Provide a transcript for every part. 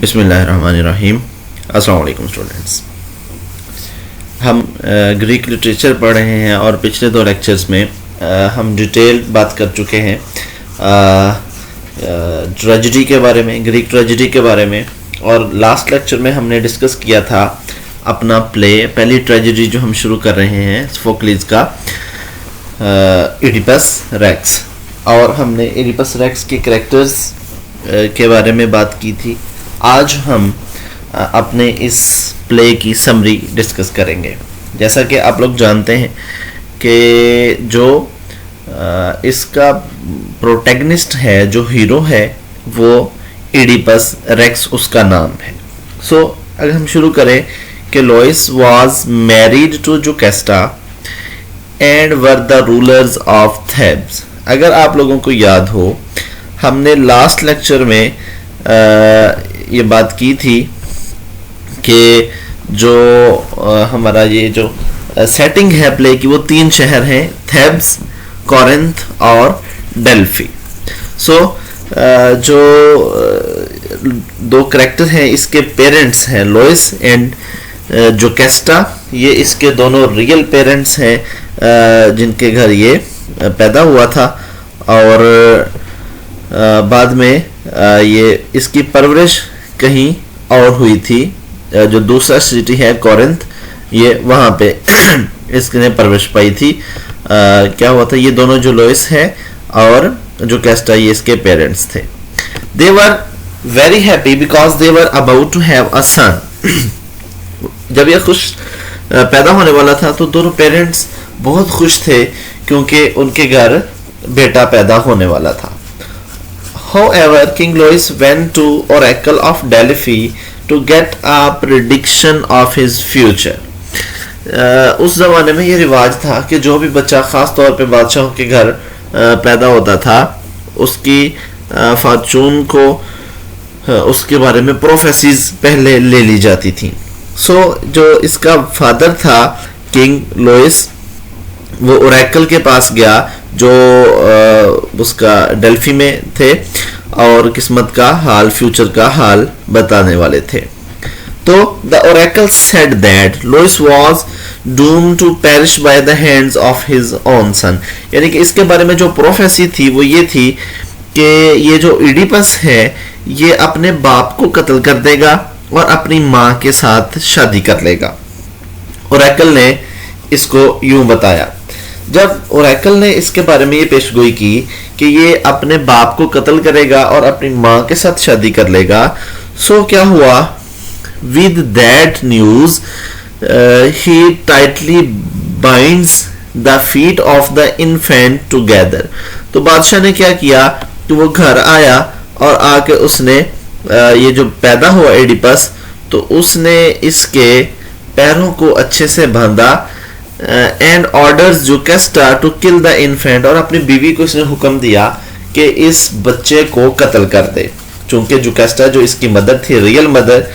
बिस्मिल्लाहिर्रहमानिर्रहीम। अस्सलाम वालेकुम स्टूडेंट्स। हम ग्रीक लिटरेचर पढ़ रहे हैं और पिछले दो लेक्चर्स में हम डिटेल बात कर चुके हैं ट्रेजेडी के बारे में, ग्रीक ट्रेजेडी के बारे में। और लास्ट लेक्चर में हमने डिस्कस किया था अपना प्ले, पहली ट्रेजेडी जो हम शुरू कर रहे हैं सोफोक्लिस का, इडिपस रेक्स। और हमने इडिपस रेक्स के कैरेक्टर्स के बारे में बात की थी। आज हम अपने इस प्ले की समरी डिस्कस करेंगे। जैसा कि आप लोग जानते हैं कि जो इसका प्रोटैगनिस्ट है, जो हीरो है, वो इडिपस रेक्स उसका नाम है। सो अगर हम शुरू करें कि Laius was married to Jocasta and were the rulers of Thebes. अगर आप लोगों को याद हो, हमने लास्ट लेक्चर में ये बात की थी कि जो हमारा ये जो सेटिंग है प्ले की, वो तीन शहर हैं, थेब्स, कोरिंथ और डेल्फी। सो जो दो कैरेक्टर हैं, इसके पेरेंट्स हैं लोइस एंड जुकेस्टा। ये इसके दोनों रियल पेरेंट्स हैं जिनके घर ये पैदा हुआ था। और बाद में ये इसकी परवरिश कहीं और हुई थी, जो दूसरा सिटी है कोरिंथ, ये वहाँ पे इसने परवरिश पाई थी। क्या हुआ था, ये दोनों जो लोइस है और जो कैस्टा, ये इसके पेरेंट्स थे। They were very happy because they were about to have a son. जब ये खुश पैदा होने वाला था तो दोनों पेरेंट्स बहुत खुश थे क्योंकि उनके घर बेटा पैदा होने वाला था। However, King Louis went to Oracle of Delphi to get a prediction of his future. उस ज़माने में ये रिवाज था कि जो भी बच्चा ख़ास तौर पे बादशाहों के घर पैदा होता था, उसकी फॉर्चून को उसके बारे में प्रोफेसीज पहले ले ली जाती थी। सो जो इसका फादर था किंग लुइस, वो ओरेकल के पास गया जो उसका डेल्फी में थे और किस्मत का हाल, फ्यूचर का हाल बताने वाले थे। तो the oracle said that Laius was doomed to perish by the hands of his own son. यानी कि इसके बारे में जो प्रोफेसी थी वो ये थी कि ये जो इडिपस है, ये अपने बाप को कत्ल कर देगा और अपनी माँ के साथ शादी कर लेगा। ओरेकल ने इसको यूं बताया। जब ओरेकल ने इसके बारे में ये पेशगोई की कि ये अपने बाप को कत्ल करेगा और अपनी माँ के साथ शादी कर लेगा, सो क्या हुआ, with that news he tightly binds the feet of the infant together. तो बादशाह ने क्या किया कि वो घर आया और आके उसने ये जो पैदा हुआ एडिपस, तो उसने इसके पैरों को अच्छे से बांधा and orders Jocasta to kill the infant. और अपनी बीवी को इसने हुक्म दिया कि इस बच्चे को कत्ल कर दे। चूंकि जुकेस्टा जो इसकी मदर थी, रियल मदर,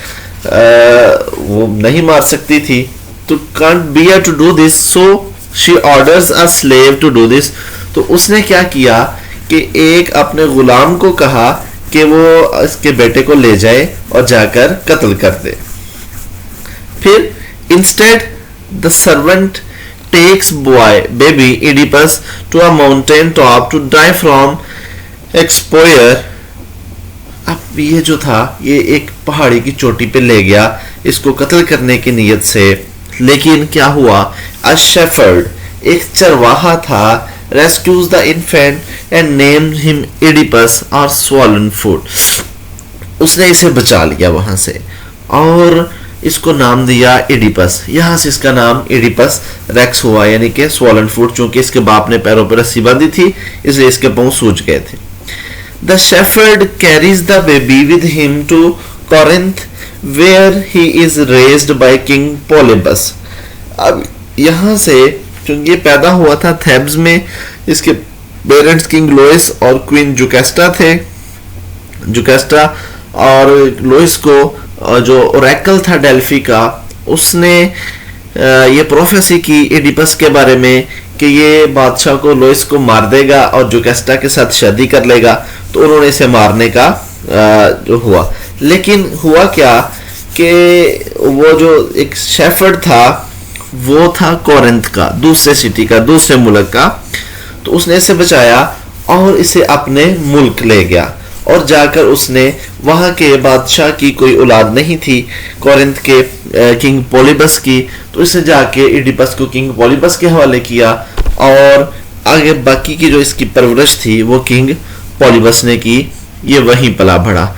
वो नहीं मार सकती थी, तो can't bear to do this, so she orders a slave to do this. तो उसने क्या किया कि एक अपने गुलाम को कहा कि वो इसके बेटे को ले जाए और जाकर कत्ल कर दे। फिर instead the servant takes baby Oedipus to a mountain top to die from exposure। अब ये जो था, ये एक पहाड़ी की चोटी पे ले गया इसको कत्ल करने की नीयत से। लेकिन क्या हुआ, a shepherd, एक चरवाहा था, rescues the infant and named him Oedipus or swollen foot। उसने इसे बचा लिया वहां से और इसको नाम दिया इडिपस। यहाँ से इसका नाम इडिपस रेक्स हुआ, यानी कि स्वॉलन फुट। चूंकि इसके बाप ने पैरों पर रस्सी बांधी थी, इसलिए इसके पांव सूज गए थे। The shepherd carries the baby with him to Corinth where he is raised by King Polybus. अब यहाँ से, चूंकि ये पैदा हुआ था थेब्स में, इसके पेरेंट्स किंग लुइस और क्वीन जुकेस्टा थे। जुकेस्टा और लुइस को जो ओरेकल था डेल्फी का, उसने ये प्रोफेसी की इडिपस के बारे में कि ये बादशाह को, लुइस को मार देगा और जुकेस्टा के साथ शादी कर लेगा। तो उन्होंने इसे मारने का जो हुआ। लेकिन हुआ क्या कि वो जो एक शेफर्ड था वो था कोरिंथ का, दूसरे सिटी का, दूसरे मुल्क का। तो उसने इसे बचाया और इसे अपने मुल्क ले गया और जाकर उसने वहाँ के बादशाह की कोई औलाद नहीं थी, कोरिंथ के किंग पॉलीबस की, तो इसे जाके इडिपस को किंग पॉलीबस के हवाले किया और आगे बाकी की जो इसकी परवरिश थी वो किंग पॉलीबस ने की। ये वहीं पला बढ़ा।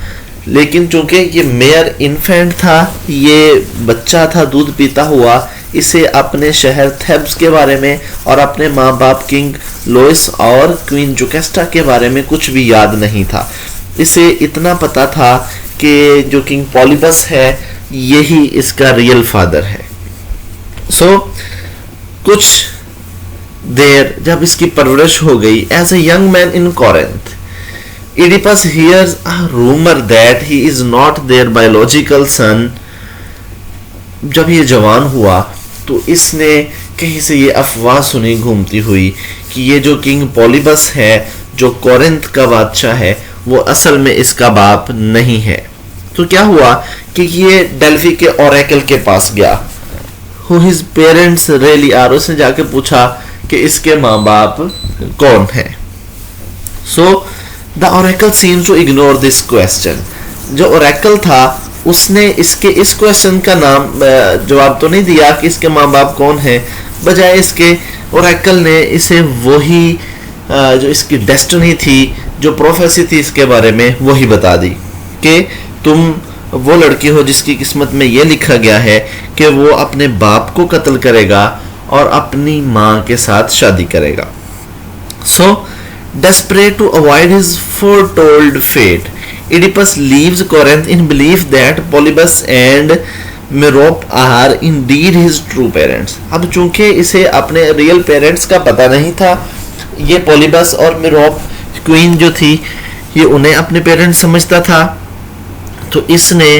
लेकिन चूंकि ये मेयर इन्फेंट था, ये बच्चा था दूध पीता हुआ, इसे अपने शहर थेब्स के बारे में और अपने माँ बाप किंग लोइस और क्वीन जोकेस्टा के बारे में कुछ भी याद नहीं था। इसे इतना पता था कि जो किंग पॉलीबस है यही इसका रियल फादर है। सो कुछ देर जब इसकी परवरिश हो गई, as a young man in Corinth, Oedipus hears a rumor that he is not their biological son. जब ये जवान हुआ तो इसने कहीं से ये अफवाह सुनी घूमती हुई कि ये जो किंग पॉलीबस है, जो कोरिंथ का बादशाह है, वो असल में इसका बाप नहीं है। तो क्या हुआ कि ये डेल्फी के ओरेकल के पास गया, who his parents really are, उसने जाके पूछा कि इसके माँ बाप कौन है। So The oracle seems to ignore this question. जो oracle था उसने इसके इस क्वेश्चन का जवाब तो नहीं दिया कि इसके माँ बाप कौन है, बजाय इसके oracle ने इसे वही जो इसकी डेस्टिनी थी, जो प्रोफेसी थी इसके बारे में, वही बता दी कि तुम वो लड़की हो जिसकी किस्मत में ये लिखा गया है कि वो अपने बाप को कत्ल करेगा और अपनी माँ के साथ शादी करेगा। So desperate to avoid his foretold fate, Oedipus leaves Corinth in belief that Polybus and Merope are indeed his true parents. अब चूंकि इसे अपने रियल पेरेंट्स का पता नहीं था, ये पॉलीबस और मेरोप क्वीन जो थी ये उन्हें अपने पेरेंट्स समझता था, तो इसने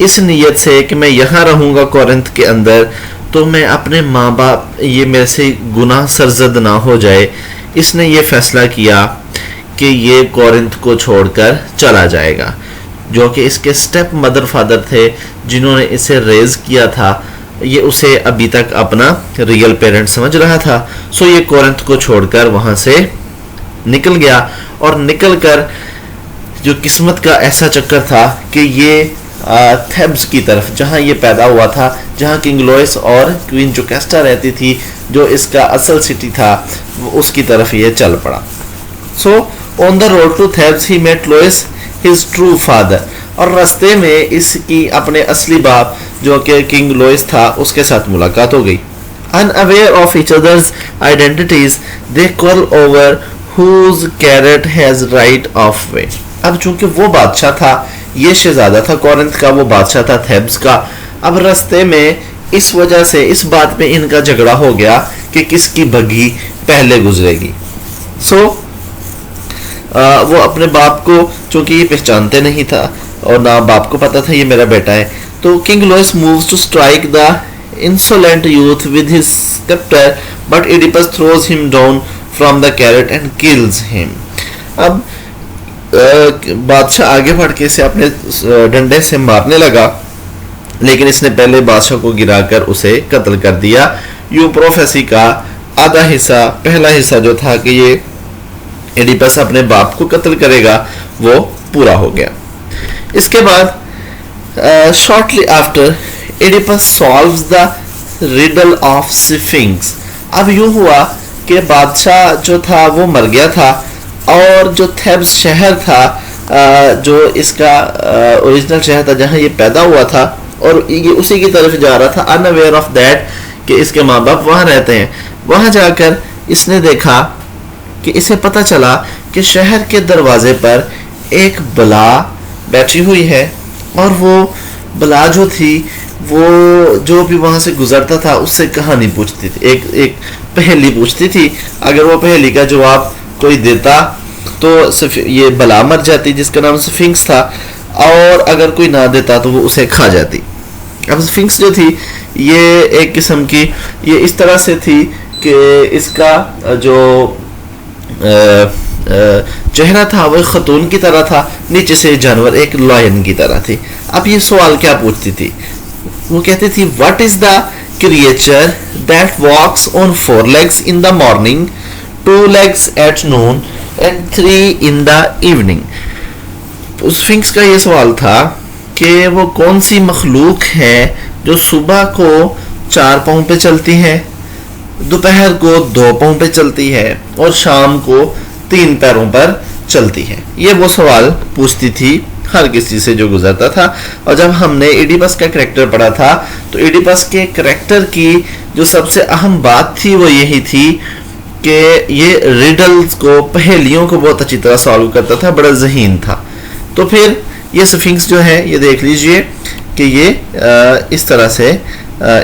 इस नियत से कि मैं यहाँ रहूँगा कोरिंथ के अंदर तो मैं अपने माँ बाप ये मेरे से गुनाह सरजद ना हो जाए, इसने ये फैसला किया कि ये कोरिंथ को छोड़कर चला जाएगा। जो कि इसके स्टेप मदर फादर थे जिन्होंने इसे रेज किया था, ये उसे अभी तक अपना रियल पेरेंट समझ रहा था। सो ये कोरिंथ को छोड़कर वहाँ से निकल गया और निकलकर जो किस्मत का ऐसा चक्कर था कि ये थेब्स की तरफ, जहाँ ये पैदा हुआ था, जहाँ किंग लोइस और क्वीन जोकेस्टा रहती थी, जो इसका असल सिटी था, उसकी तरफ ये चल पड़ा। So on the road to Thebes he met Laius his true father, और रास्ते में इसकी अपने असली बाप जो कि किंग लोइस था उसके साथ मुलाकात हो गई। Unaware of each other's identities, they quarrel over whose carrot has right of way. अब चूंकि वो बादशाह था, ये शहजादा था कोरिंथ का, वो बादशाह था थेब्स का। अब रास्ते में इस वजह से इस बात पे इनका झगड़ा हो गया कि किसकी बग्घी पहले गुजरेगी। सो वो अपने बाप को चूंकि ये पहचानते नहीं था और ना बाप को पता था ये मेरा बेटा है, तो king Laius moves to strike the insolent youth with his scepter, but Oedipus throws him down from the carrot and kills him. अब बादशाह आगे बढ़ के इसे अपने डंडे से मारने लगा, लेकिन इसने पहले बादशाह को गिराकर उसे कत्ल कर दिया। यूं प्रोफेसी का आधा हिस्सा, पहला हिस्सा जो था कि ये एडिपस अपने बाप को कत्ल करेगा, वो पूरा हो गया। इसके बाद shortly after Oedipus solves the riddle of sphinx. अब यूं हुआ कि बादशाह जो था वो मर गया था और जो थेब्स शहर था, जो इसका ओरिजिनल शहर था जहां ये पैदा हुआ था, और ये उसी की तरफ जा रहा था, अनअवेयर ऑफ दैट कि इसके माँ बाप वहाँ रहते हैं। वहाँ जाकर इसने देखा कि इसे पता चला कि शहर के दरवाजे पर एक बला बैठी हुई है, और वो बला जो थी वो जो भी वहाँ से गुजरता था उससे कहानी पूछती थी, एक पहेली पूछती थी। अगर वो पहेली का जवाब कोई देता तो ये बला मर जाती जिसका नाम स्फिंक्स था, और अगर कोई ना देता तो वो उसे खा जाती। अब स्फिंक्स जो थी ये एक किस्म की, ये इस तरह से थी कि इसका जो चेहरा था वो खतून की तरह था, नीचे से जानवर एक लॉयन की तरह थी। अब ये सवाल क्या पूछती थी, वो कहती थी what is the creature that walks on 4 legs in the morning, 2 legs at noon and 3 in the evening. उस स्फिंक्स का ये सवाल था कि वो कौन सी मखलूक है जो सुबह को 4 पाँव पे चलती है, दोपहर को 2 पाँव पे चलती है और शाम को 3 पैरों पर चलती है। ये वो सवाल पूछती थी हर किसी से जो गुजरता था। और जब हमने इडिपस का करैक्टर पढ़ा था तो इडिपस के करैक्टर की जो सबसे अहम बात थी वो यही थी कि ये रिडल्स को, पहेलियों को बहुत अच्छी तरह सॉल्व करता था, बड़ा ज़हीन था। तो फिर ये स्फिंक्स जो है ये देख लीजिए कि ये इस तरह से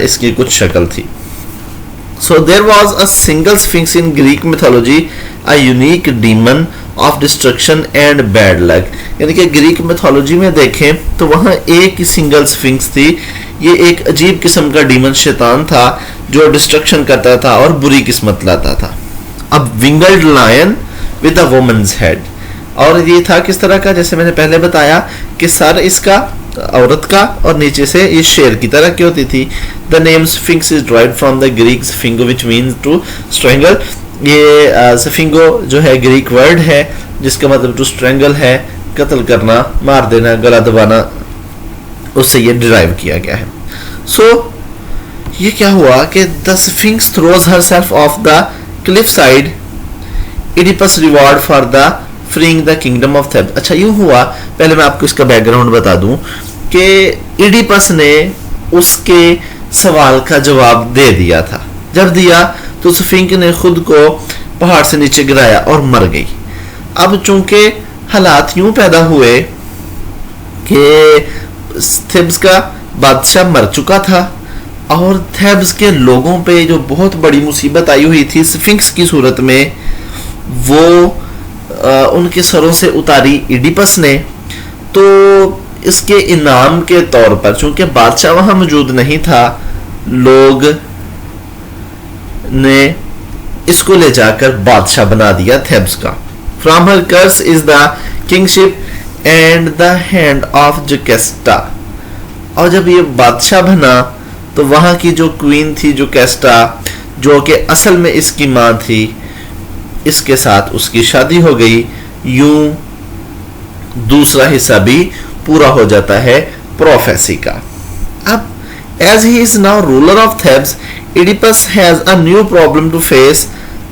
इसकी कुछ शक्ल थी। So there was a single sphinx in Greek mythology, a unique demon of destruction and bad luck। यानी कि ग्रीक मिथोलॉजी में देखें तो वहाँ एक ही सिंगल स्फिंक्स थी। ये एक अजीब किस्म का डीमन, शैतान था जो डिस्ट्रक्शन करता था और बुरी किस्मत लाता था। अब winged lion with a woman's head, और ये था किस तरह का, जैसे मैंने पहले बताया कि सर इसका औरत का और नीचे से ये शेर की तरह की होती थी। The name Sphinx is derived from the Greek sphingo which means to strangle. ये स्फिंगो जो है ग्रीक वर्ड है जिसका मतलब टू स्ट्रेंगल है, कत्ल करना, मार देना, गला दबाना, उससे ये डिराइव किया गया है। सो ये क्या हुआ कि the sphinx throws herself of the Cliff side, Oedipus reward for the freeing the kingdom of थेब्स। अच्छा यूं हुआ, पहले मैं आपको इसका बैकग्राउंड बता दूं कि इडिपस ने उसके सवाल का जवाब दे दिया था। जब दिया तो स्फिंक्स ने खुद को पहाड़ से नीचे गिराया और मर गई। अब चूंकि हालात यूं पैदा हुए कि थेब्स का बादशाह मर चुका था और थेब्स के लोगों पे जो बहुत बड़ी मुसीबत आई हुई थी स्फिंक्स की सूरत में, वो उनके सरों से उतारी इडिपस ने। तो इसके इनाम के तौर पर, चूंकि बादशाह वहां मौजूद नहीं था, लोग ने इसको ले जाकर बादशाह बना दिया थेब्स का। From her curse is the kingship and the hand of Jocasta. और जब ये बादशाह बना तो वहां की जो क्वीन थी जोकेस्टा, जो कि असल में इसकी मां थी, इसके साथ उसकी शादी हो गई। यूं दूसरा हिस्सा भी पूरा हो जाता है प्रोफेसी का। अब as he is now ruler of Thebes, Oedipus has a new problem to face,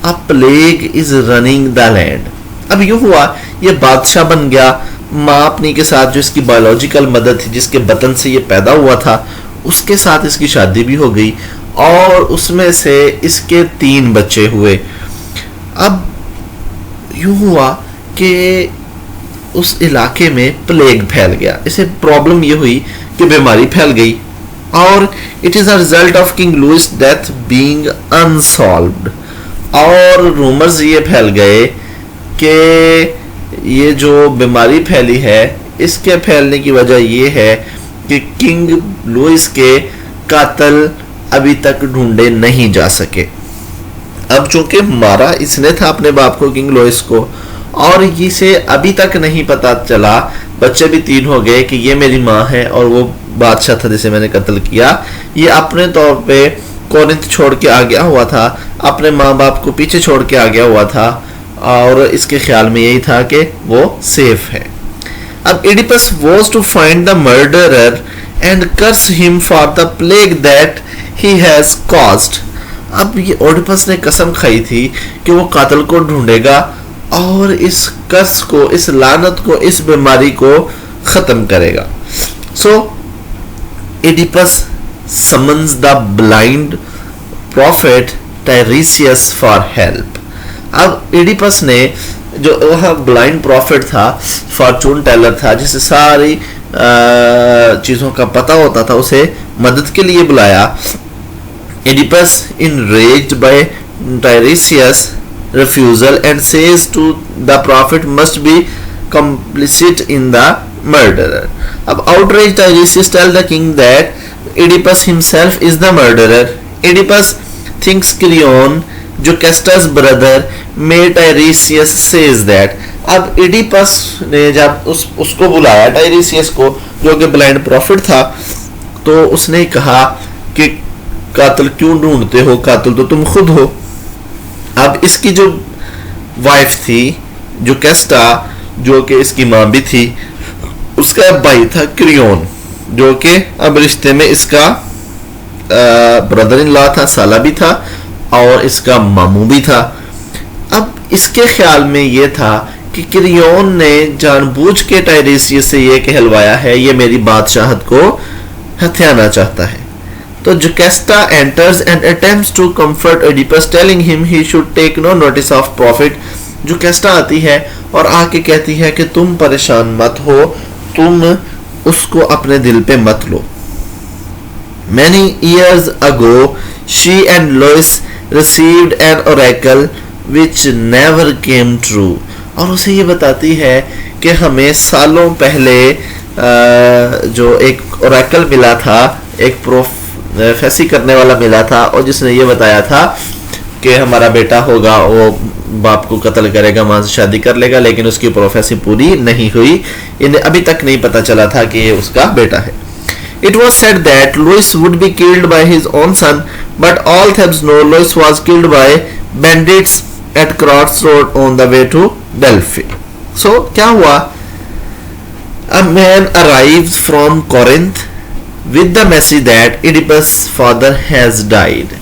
a plague is ruining the land. अब यूं हुआ, ये बादशाह बन गया, माँ अपनी के साथ जो इसकी बायोलॉजिकल मदर थी, जिसके बतन से ये पैदा हुआ था, उसके साथ इसकी शादी भी हो गई और उसमें से इसके 3 बच्चे हुए। अब यूं हुआ कि उस इलाके में प्लेग फैल गया। इसे प्रॉब्लम ये हुई कि बीमारी फैल गई और it is a result of king Laius death being unsolved. और रूमर्स ये फैल गए कि ये जो बीमारी फैली है, इसके फैलने की वजह ये है कि किंग लुइस के कातिल अभी तक ढूंढे नहीं जा सके। अब चूंकि मारा इसने था अपने बाप को, किंग लुइस को, और इसे अभी तक नहीं पता चला, बच्चे भी 3 हो गए, कि ये मेरी माँ है और वो बादशाह था जिसे मैंने कत्ल किया। ये अपने तौर पे कोरिंथ छोड़ के आ गया हुआ था, अपने माँ बाप को पीछे छोड़ के आ गया हुआ था और इसके ख्याल में यही था कि वो सेफ है। अब Oedipus was to find the murderer and curse him for the plague that he has caused. अब ये ओडिपस ने कसम खाई थी कि वो कातिल को ढूंढेगा और इस कर्स को, इस लानत को, इस बीमारी को खत्म करेगा। So Oedipus summons the blind prophet Tiresias for help. अब इडिपस ने, जो वह ब्लाइंड प्रॉफिट था, फॉर्चून टेलर था, जिसे सारी चीजों का पता होता था, उसे मदद के लिए बुलाया। Oedipus, enraged by Tiresias' refusal, and says to the prophet must be complicit in the murder. अब outraged Tiresias tells the king that Oedipus himself is the murderer. Oedipus thinks Creon, Jocasta brother, may Tiresias says that. अब Oedipus ने जब उसको बुलाया, टाइरेसियस को, जो कि blind prophet था, तो उसने कहा कि कातिल क्यों ढूंढते हो, कातिल तो तुम खुद हो। अब इसकी जो वाइफ थी जुकेस्टा, जो कि इसकी माँ भी थी, उसका भाई था क्रियोन, जो कि अब रिश्ते में इसका ब्रदर इन लॉ था, साला भी था और इसका मामू भी था। अब इसके ख्याल में ये था कि क्रियोन ने जानबूझ के टाइरेसियस से ये कहलवाया है, ये मेरी बादशाहत को हथियाना चाहता है। तो Jocasta enters and attempts to comfort Oedipus telling him he should take no notice of prophet. Jocasta आती है और आके कहती है कि तुम परेशान मत हो, तुम उसको अपने दिल पे मत लो। Many years ago, she and Lois received an oracle which never came true। और उसे ये बताती है कि हमें सालों पहले जो एक ओरेकल मिला था, एक प्रोफेसी करने वाला मिला था, और जिसने ये बताया था कि हमारा बेटा होगा, वो बाप को कत्ल करेगा, मां से शादी कर लेगा, लेकिन उसकी प्रोफेसी पूरी नहीं हुई। इन्हें अभी तक नहीं पता चला था कि ये उसका बेटा है। It was said that Louis would be killed by his own son, but all Thebes know Louis was killed by bandits at crossroad on the way to Delphi। So क्या हुआ? A man arrives from Corinth with the message that Oedipus' father has died।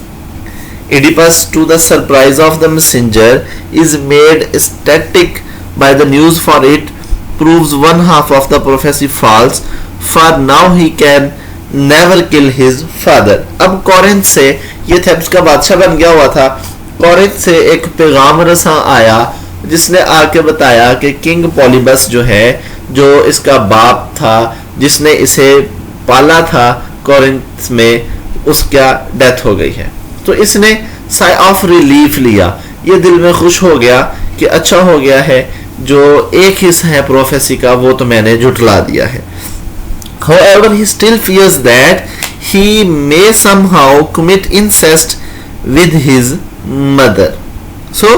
Oedipus, to the surprise of the messenger, is made ecstatic by the news, for it proves one half of the prophecy false, for now he can never kill his father। अब Corinth से, ये थेब्स का बादशाह बन गया हुआ था, Corinth से एक पैगाम रसा आया जिसने आके बताया कि किंग पॉलीबस जो है, जो इसका बाप था, जिसने इसे पाला था कोरिन्थ में, उसका डेथ हो गई है। तो इसने साइ ऑफ रिलीफ लिया, ये दिल में खुश हो गया कि अच्छा हो गया है, जो एक हिस्सा है प्रोफेसी का वो तो मैंने झुठला दिया है। However, he still fears that he may somehow commit incest with his mother। So,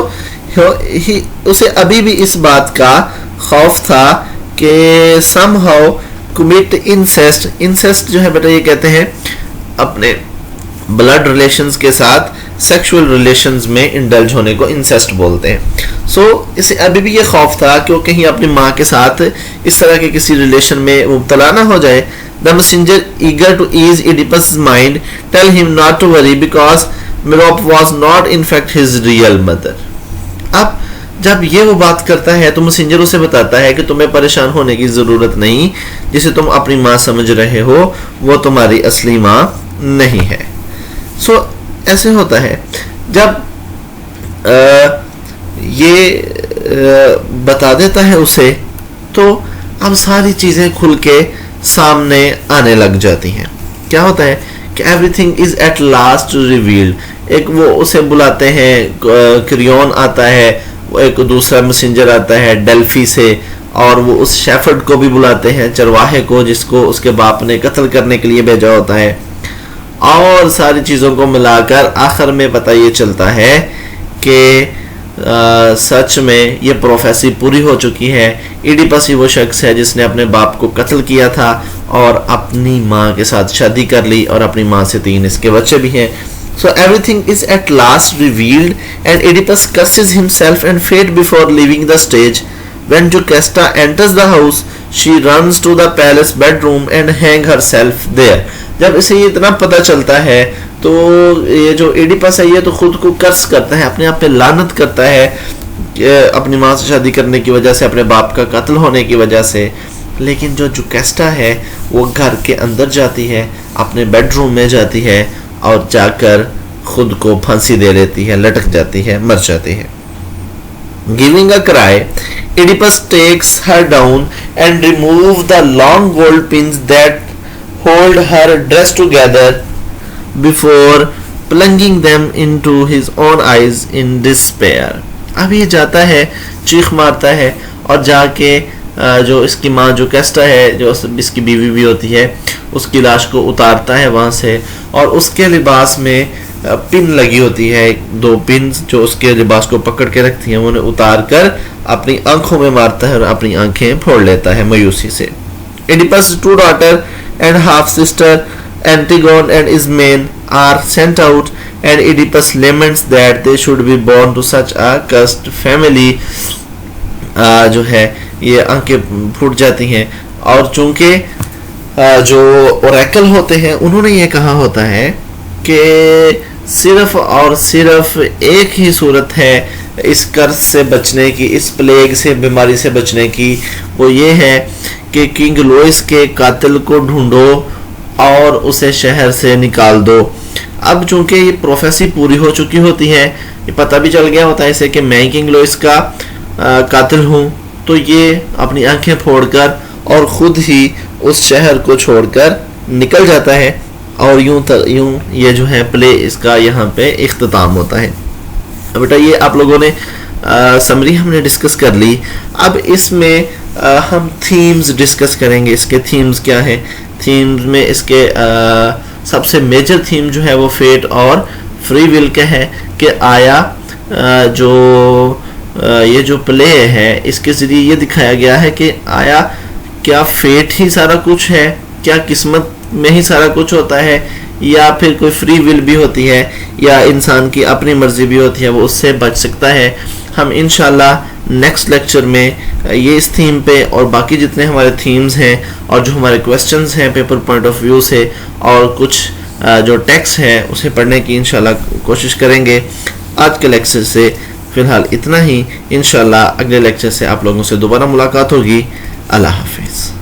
उसे अभी भी इस बात का खौफ था कि somehow commit incest। incest जो है बेटा, ये कहते हैं अपने ब्लड रिलेशंस के साथ सेक्सुअल रिलेशंस में इंडल्ज होने को इंसेस्ट बोलते हैं। सो इसे अभी भी ये खौफ था कि वो कहीं अपनी माँ के साथ इस तरह के किसी रिलेशन में मुब्तला ना हो जाए। The messenger eager to ease Oedipus mind tell him not to worry because Merope was not in fact his real mother. अब जब ये वो बात करता है तो मैसेंजर उसे बताता है कि तुम्हें परेशान होने की जरूरत नहीं, जिसे तुम अपनी माँ समझ रहे हो वो तुम्हारी असली माँ नहीं है। सो ऐसे होता है जब ये बता देता है उसे, तो अब सारी चीजें खुल के सामने आने लग जाती हैं। क्या होता है कि everything is at last revealed. एक वो उसे बुलाते हैं, क्रियोन आता है, वो एक दूसरा मैसेंजर आता है डेल्फी से, और वो उस शेफर्ड को भी बुलाते हैं, चरवाहे को, जिसको उसके बाप ने कत्ल करने के लिए भेजा होता है। और सारी चीज़ों को मिलाकर आखिर में पता ये चलता है कि सच में ये प्रोफेसी पूरी हो चुकी है। ओडिपस ही वो शख्स है जिसने अपने बाप को कत्ल किया था और अपनी माँ के साथ शादी कर ली, और अपनी माँ से 3 इसके बच्चे भी हैं। So everything is at last revealed, and Oedipus curses himself and fate before leaving the stage. When Jocasta enters the house, she runs to the palace bedroom and hang herself there। जब इसे ये इतना पता चलता है तो ये जो एडिपस है ये तो खुद को कर्स करता है, अपने आप पे लानत करता है अपनी माँ से शादी करने की वजह से, अपने बाप का कत्ल होने की वजह से। लेकिन जो जुकेस्टा है वो घर के अंदर जाती है, अपने बेडरूम में जाती है और जाकर खुद को फांसी दे लेती है, लटक जाती है, मर जाती है। Giving a cry, Oedipus takes her down and remove the long gold pins that hold her dress together before plunging them into his own eyes in despair। अब ये जाता है, चीख मारता है और जाके जो इसकी माँ जुकेस्टा है, जो इसकी बीवी भी होती है, उसकी लाश को उतारता है वहाँ से, और उसके लिबास में पिन लगी होती है, दो पिन जो उसके लिबास को पकड़ के रखती हैं, उन्हें उतार कर अपनी आंखों में मारता है और अपनी आंखें फोड़ लेता है मायूसी से। Oedipus' two daughter and half sister Antigone and Ismene are sent out, and Oedipus laments that they should be born to such a cursed family। जो है ये आंखें फूट जाती हैं, और चूंकि जो ओरेकल होते हैं उन्होंने ये कहा होता है कि सिर्फ और सिर्फ एक ही सूरत है इस कर्ज से बचने की, इस प्लेग से, बीमारी से बचने की, वो ये है कि किंग लुइस के कातिल को ढूंढो और उसे शहर से निकाल दो। अब चूंकि ये प्रोफेसी पूरी हो चुकी होती है, ये पता भी चल गया होता है इसे कि मैं किंग लुइस का कातिल हूँ, तो ये अपनी आंखें फोड़कर और खुद ही उस शहर को छोड़कर निकल जाता है, और यूं ये जो है प्ले इसका यहाँ पे इख्तिताम होता है। बेटा ये आप लोगों ने समरी हमने डिस्कस कर ली। अब इसमें हम थीम्स डिस्कस करेंगे। इसके थीम्स क्या हैं? थीम्स में इसके सबसे मेजर थीम जो है वो फेट और फ्री विल का है कि आया ये जो प्ले है इसके ज़रिए ये दिखाया गया है कि आया क्या फेट ही सारा कुछ है, क्या किस्मत में ही सारा कुछ होता है, या फिर कोई फ्री विल भी होती है, या इंसान की अपनी मर्जी भी होती है, वो उससे बच सकता है। हम इंशाल्लाह नेक्स्ट लेक्चर में ये इस थीम पे और बाकी जितने हमारे थीम्स हैं और जो हमारे क्वेश्चंस हैं पेपर पॉइंट ऑफ व्यू से और कुछ जो टेक्स्ट है उसे पढ़ने की इंशाल्लाह कोशिश करेंगे। आज के लेक्चर से फ़िलहाल इतना ही। इंशाल्लाह अगले लेक्चर से आप लोगों से दोबारा मुलाकात होगी। अल्लाह हाफिज़।